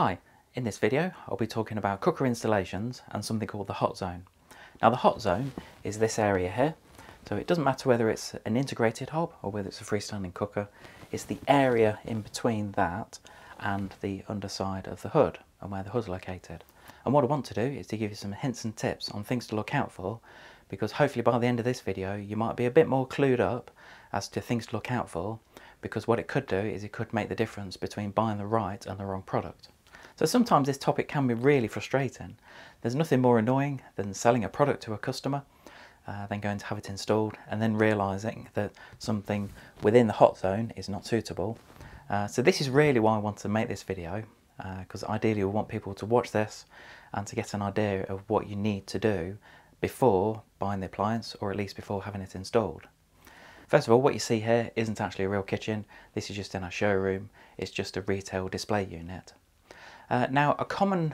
Hi, in this video I'll be talking about cooker installations and something called the hot zone. Now the hot zone is this area here, so it doesn't matter whether it's an integrated hob or whether it's a freestanding cooker, it's the area in between that and the underside of the hood and where the hood's located. And what I want to do is to give you some hints and tips on things to look out for, because hopefully by the end of this video you might be a bit more clued up as to things to look out for, because what it could do is it could make the difference between buying the right and the wrong product. So sometimes this topic can be really frustrating. There's nothing more annoying than selling a product to a customer, then going to have it installed and then realising that something within the hot zone is not suitable. So this is really why I want to make this video, because ideally we want people to watch this and to get an idea of what you need to do before buying the appliance, or at least before having it installed. First of all, what you see here isn't actually a real kitchen. This is just in our showroom. It's just a retail display unit. Now, a comment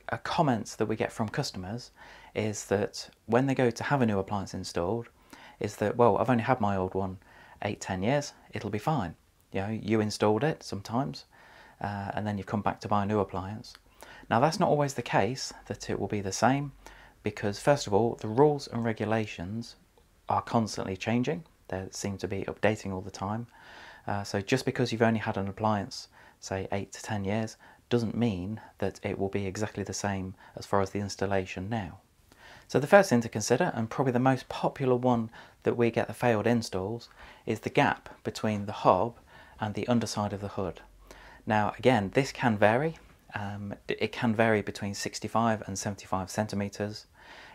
that we get from customers is that when they go to have a new appliance installed, is that, well, I've only had my old one 8-10 years, it'll be fine. You know, you installed it sometimes, and then you've come back to buy a new appliance. Now, that's not always the case, that it will be the same, because first of all, the rules and regulations are constantly changing. They seem to be updating all the time. So just because you've only had an appliance, say 8 to 10 years, doesn't mean that it will be exactly the same as far as the installation now. So the first thing to consider, and probably the most popular one that we get the failed installs, is the gap between the hob and the underside of the hood. Now again, this can vary. It can vary between 65 and 75 centimetres.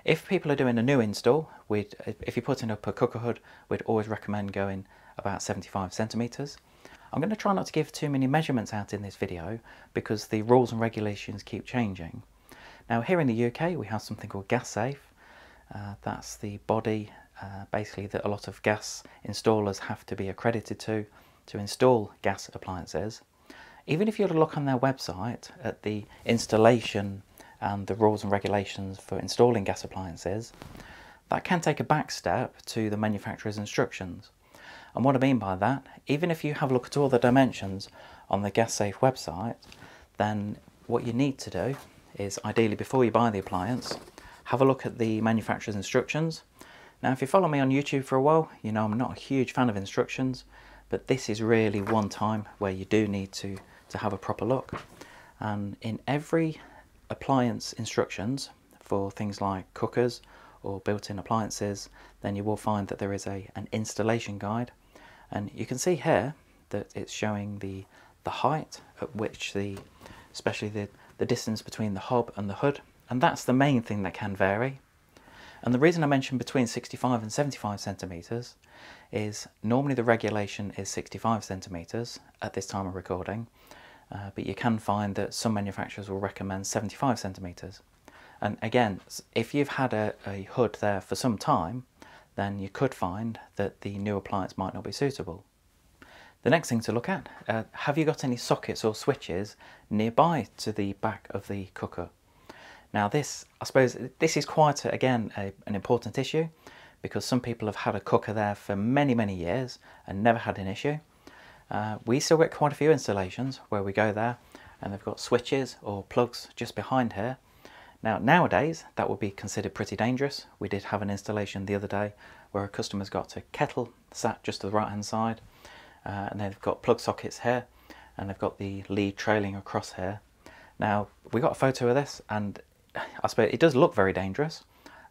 If people are doing a new install, if you're putting up a cooker hood, we'd always recommend going about 75 centimetres. I'm going to try not to give too many measurements out in this video because the rules and regulations keep changing. Now here in the UK we have something called gas safe. That's the body basically that a lot of gas installers have to be accredited to install gas appliances. Even if you were to look on their website at the installation and the rules and regulations for installing gas appliances, that can take a back step to the manufacturer's instructions. And what I mean by that, even if you have a look at all the dimensions on the gas safe website, then what you need to do is, ideally before you buy the appliance, have a look at the manufacturer's instructions. Now if you follow me on YouTube for a while, you know I'm not a huge fan of instructions, but this is really one time where you do need to have a proper look. And in every appliance instructions for things like cookers or built-in appliances, then you will find that there is an installation guide. And you can see here that it's showing the height at which especially the distance between the hob and the hood, and that's the main thing that can vary. And the reason I mentioned between 65 and 75 centimetres is normally the regulation is 65 centimetres at this time of recording, but you can find that some manufacturers will recommend 75 centimetres. And again, if you've had a hood there for some time, then you could find that the new appliance might not be suitable. The next thing to look at, have you got any sockets or switches nearby to the back of the cooker? Now this, I suppose, this is quite, again, an important issue, because some people have had a cooker there for many, many years and never had an issue. We still get quite a few installations where we go there and they've got switches or plugs just behind here. Now nowadays that would be considered pretty dangerous. We did have an installation the other day where a customer's got a kettle sat just to the right hand side, and they've got plug sockets here and they've got the lead trailing across here. Now we got a photo of this and I suppose it does look very dangerous,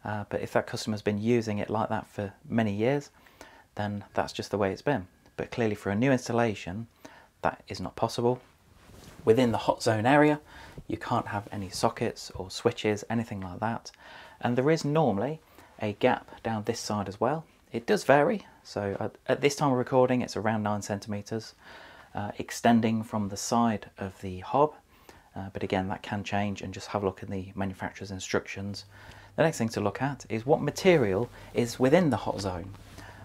but if that customer's been using it like that for many years, then that's just the way it's been. But clearly for a new installation that is not possible. Within the hot zone area you can't have any sockets or switches, anything like that, and there is normally a gap down this side as well. It does vary, so at this time of recording it's around 9 centimetres, extending from the side of the hob, but again that can change, and just have a look in the manufacturer's instructions. The next thing to look at is what material is within the hot zone,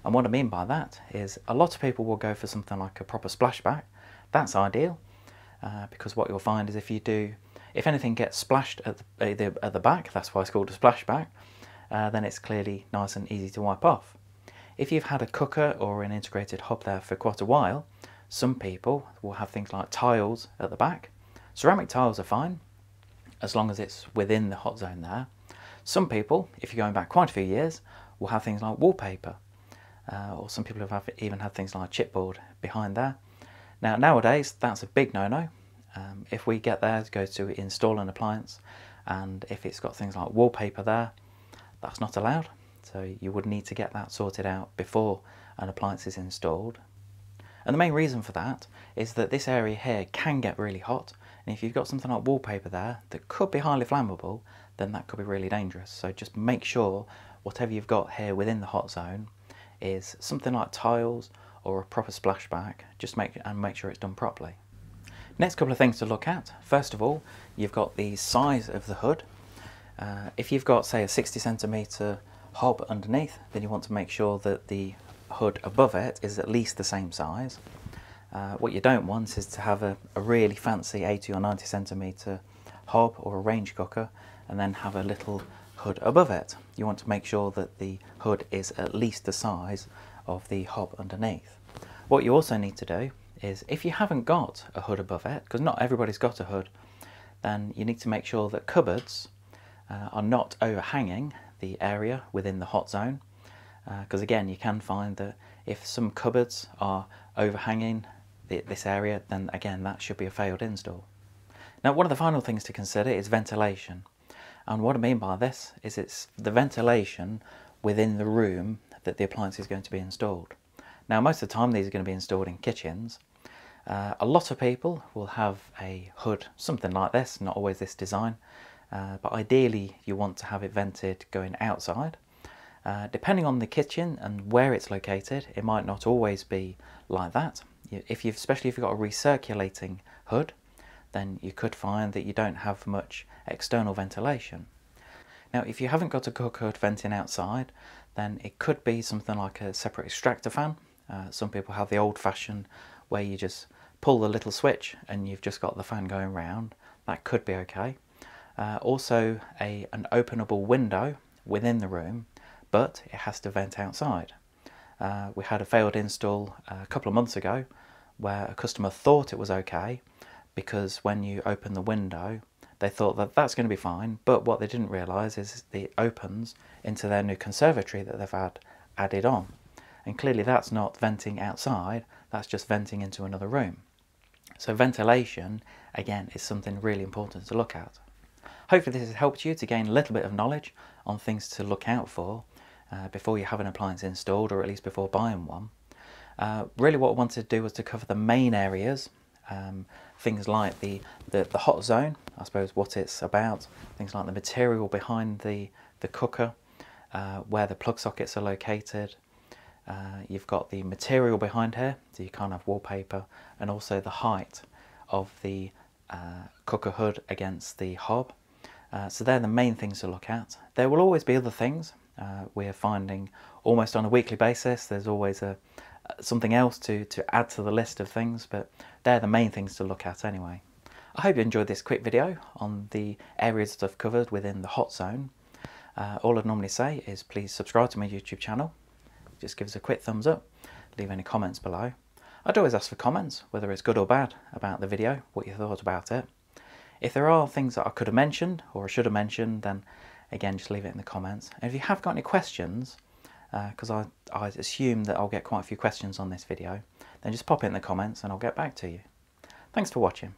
and what I mean by that is a lot of people will go for something like a proper splashback. That's ideal. Because what you'll find is if anything gets splashed at the back, that's why it's called a splashback, then it's clearly nice and easy to wipe off. If you've had a cooker or an integrated hob there for quite a while, some people will have things like tiles at the back, Ceramic tiles are fine, as long as it's within the hot zone there. Some people, if you're going back quite a few years, will have things like wallpaper, or some people have even had things like chipboard behind there. Now nowadays that's a big no-no. If we get there to go to install an appliance, and if it's got things like wallpaper there, that's not allowed. So you would need to get that sorted out before an appliance is installed. And the main reason for that is that this area here can get really hot, and if you've got something like wallpaper there that could be highly flammable, then that could be really dangerous. So just make sure whatever you've got here within the hot zone is something like tiles or a proper splashback. Just make sure it's done properly. Next couple of things to look at. First of all, you've got the size of the hood. If you've got, say, a 60cm hob underneath, then you want to make sure that the hood above it is at least the same size. What you don't want is to have a really fancy 80 or 90cm hob or a range cooker and then have a little hood above it. You want to make sure that the hood is at least the size of the hob underneath. What you also need to do is, if you haven't got a hood above it, because not everybody's got a hood, then you need to make sure that cupboards are not overhanging the area within the hot zone, because again, you can find that if some cupboards are overhanging this area, then again that should be a failed install. Now, one of the final things to consider is ventilation, and what I mean by this is it's the ventilation within the room that the appliance is going to be installed. Now, most of the time these are going to be installed in kitchens. A lot of people will have a hood something like this, not always this design, but ideally you want to have it vented going outside. Depending on the kitchen and where it's located, it might not always be like that. Especially if you've got a recirculating hood, then you could find that you don't have much external ventilation. Now, if you haven't got a cooker hood venting outside, then it could be something like a separate extractor fan. Some people have the old-fashioned where you just pull the little switch and you've just got the fan going round. That could be okay. Also an openable window within the room, but it has to vent outside. We had a failed install a couple of months ago where a customer thought it was okay because when you open the window they thought that that's going to be fine, but what they didn't realise is it opens into their new conservatory that they've had added on. And clearly that's not venting outside, that's just venting into another room. So ventilation, again, is something really important to look at. Hopefully this has helped you to gain a little bit of knowledge on things to look out for before you have an appliance installed, or at least before buying one. Really what I wanted to do was to cover the main areas, things like the hot zone, I suppose what it's about, things like the material behind the cooker, where the plug sockets are located. You've got the material behind here, so you can't have wallpaper, and also the height of the cooker hood against the hob. So they're the main things to look at. There will always be other things. We're finding almost on a weekly basis there's always something else to add to the list of things, but they're the main things to look at anyway. I hope you enjoyed this quick video on the areas that I've covered within the hot zone. All I'd normally say is please subscribe to my YouTube channel. Just give us a quick thumbs up, leave any comments below. I'd always ask for comments, whether it's good or bad, about the video, what you thought about it. If there are things that I could have mentioned or I should have mentioned, then again just leave it in the comments. And if you have got any questions, because I assume that I'll get quite a few questions on this video, then just pop it in the comments and I'll get back to you. Thanks for watching.